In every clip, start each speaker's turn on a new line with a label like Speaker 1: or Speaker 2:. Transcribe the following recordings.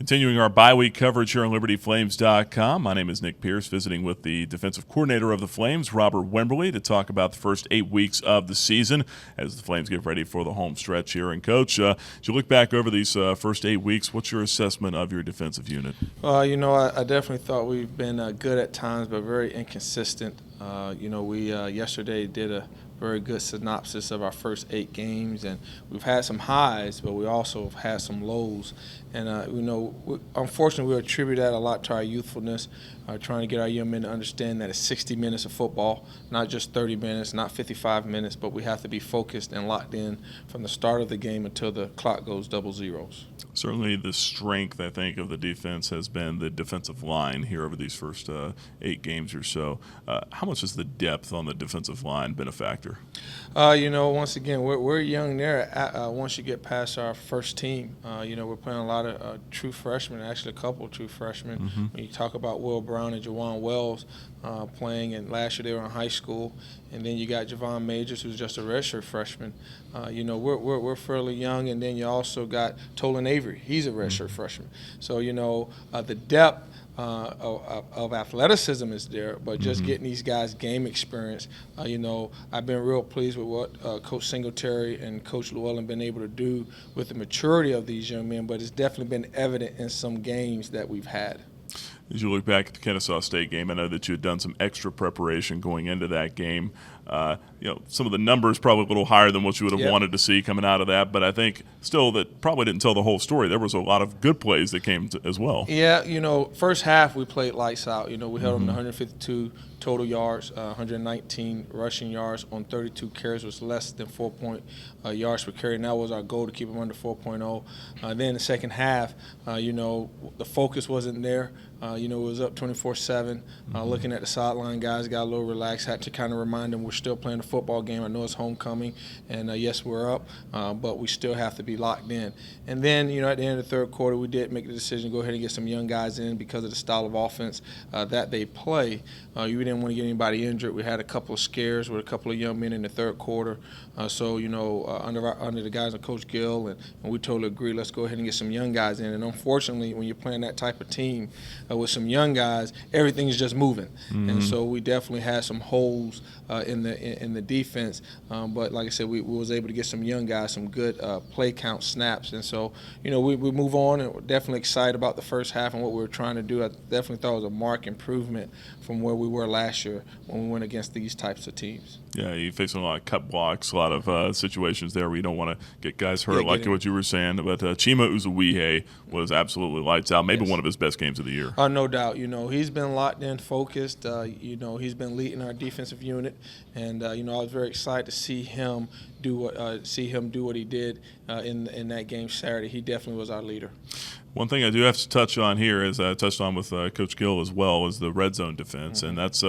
Speaker 1: Continuing our bye-week coverage here on LibertyFlames.com. My name is Nick Pierce, visiting with the defensive coordinator of the Flames, Robert Wimberly, to talk about the first 8 weeks of the season as the Flames get ready for the home stretch here. And, Coach, as you look back over these first 8 weeks, what's your assessment of your defensive unit?
Speaker 2: I definitely thought we've been good at times, but very inconsistent. We yesterday did a very good synopsis of our first 8 games, and we've had some highs, but we also have had some lows. And, unfortunately, we attribute that a lot to our youthfulness, trying to get our young men to understand that it's 60 minutes of football, not just 30 minutes, not 55 minutes, but we have to be focused and locked in from the start of the game until the clock goes double zeros.
Speaker 1: Certainly the strength, I think, of the defense has been the defensive line here over these first 8 games or so. How much has the depth on the defensive line been a factor?
Speaker 2: Once again, we're young there. Once you get past our first team, we're playing a lot of true freshmen, actually a couple of true freshmen.
Speaker 1: Mm-hmm.
Speaker 2: When you talk about Will Brown and Jawan Wells playing, and last year they were in high school, and then you got Javon Majors, who's just a redshirt freshman. We're fairly young, and then you also got Tolan Avery. He's a redshirt freshman. So, the depth of athleticism is there, but just getting these guys game experience. I've been real pleased with what Coach Singletary and Coach Llewellyn have been able to do with the maturity of these young men, but it's definitely been evident in some games that we've had.
Speaker 1: As you look back at the Kennesaw State game, I know that you had done some extra preparation going into that game. Some of the numbers probably a little higher than what you would have wanted to see coming out of that, but I think still that probably didn't tell the whole story. There was a lot of good plays that came as well.
Speaker 2: Yeah, first half we played lights out. We held them to 152 total yards, 119 rushing yards on 32 carries, was less than 4 yards per carry, and that was our goal, to keep them under 4.0. Then the second half, the focus wasn't there. It was up 24-7. Looking at the sideline, guys got a little relaxed. Had to kind of remind them we're still playing a football game. I know it's homecoming, and yes, we're up, but we still have to be locked in. And then, at the end of the third quarter, we did make the decision to go ahead and get some young guys in because of the style of offense that they play. We didn't want to get anybody injured. We had a couple of scares with a couple of young men in the third quarter. Under the guys of Coach Gill, and we totally agree, let's go ahead and get some young guys in. And unfortunately, when you're playing that type of team with some young guys, everything is just moving. And so we definitely had some holes in the defense. But like I said, we was able to get some young guys, some good play count snaps. And so, we move on, and we're definitely excited about the first half and what we were trying to do. I definitely thought it was a marked improvement from where we were last year when we went against these types of teams.
Speaker 1: Yeah, you're facing a lot of cut blocks, a lot of situations there where you don't want to get guys hurt, like what you were saying. But Chima Uzuwihe was absolutely lights out, maybe one of his best games of the year.
Speaker 2: No doubt. He's been locked in, focused. He's been leading our defensive unit, and I was very excited to see him do what he did in that game Saturday. He definitely was our leader.
Speaker 1: One thing I do have to touch on here, as I touched on with Coach Gill as well, is the red zone defense, and that's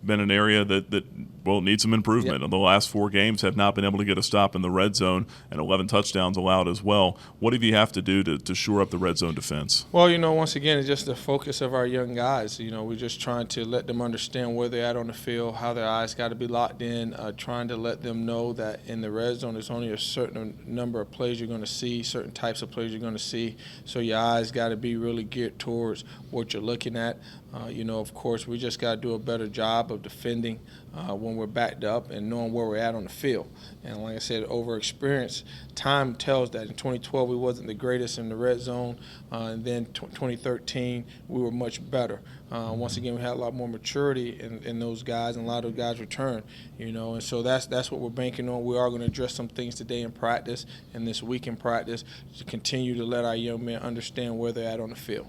Speaker 1: been an area that needs some improvement. The last 4 games have not been able to get a stop in the red zone, and 11 touchdowns allowed as well. What do you have to do to shore up the red zone defense?
Speaker 2: Well, once again, it's just the focus of our young guys. We're just trying to let them understand where they're at on the field, how their eyes got to be locked in, trying to let them know that in the red zone there's only a certain number of plays you're going to see, certain types of plays you're going to see, so your eyes got to be really geared towards what you're looking at. Of course, we just got to do a better job of defending when we're backed up and knowing where we're at on the field. And like I said, over experience, time tells that. In 2012, we wasn't the greatest in the red zone. And then 2013, we were much better. Once again, we had a lot more maturity in those guys, and a lot of those guys returned. And so that's what we're banking on. We are going to address some things today in practice and this week in practice to continue to let our young men understand where they're at on the field.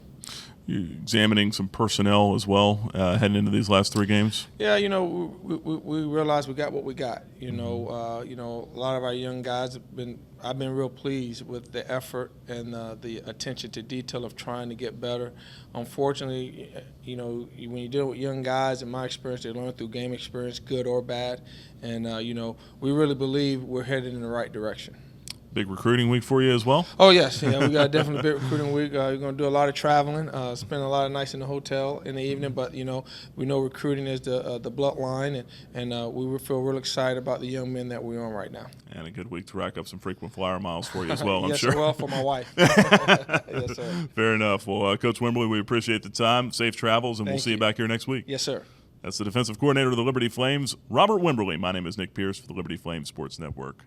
Speaker 1: You're examining some personnel as well heading into these last 3 games?
Speaker 2: Yeah, we realize we got what we got. A lot of our young guys I've been real pleased with the effort and the attention to detail of trying to get better. Unfortunately, when you deal with young guys, in my experience, they learn through game experience, good or bad. And, we really believe we're headed in the right direction.
Speaker 1: Big recruiting week for you as well?
Speaker 2: Oh, yes. Yeah, we got definitely a big recruiting week. We're going to do a lot of traveling, spend a lot of nights in the hotel in the evening. But, we know recruiting is the bloodline, and we feel real excited about the young men that we're on right now.
Speaker 1: And a good week to rack up some frequent flyer miles for you as well, I'm
Speaker 2: yes,
Speaker 1: sure.
Speaker 2: Well, for my wife. Yes, sir.
Speaker 1: Fair enough. Well, Coach Wimberly, we appreciate the time. Safe travels, and we'll see you back here next week.
Speaker 2: Yes, sir.
Speaker 1: That's the defensive coordinator of the Liberty Flames, Robert Wimberly. My name is Nick Pierce for the Liberty Flames Sports Network.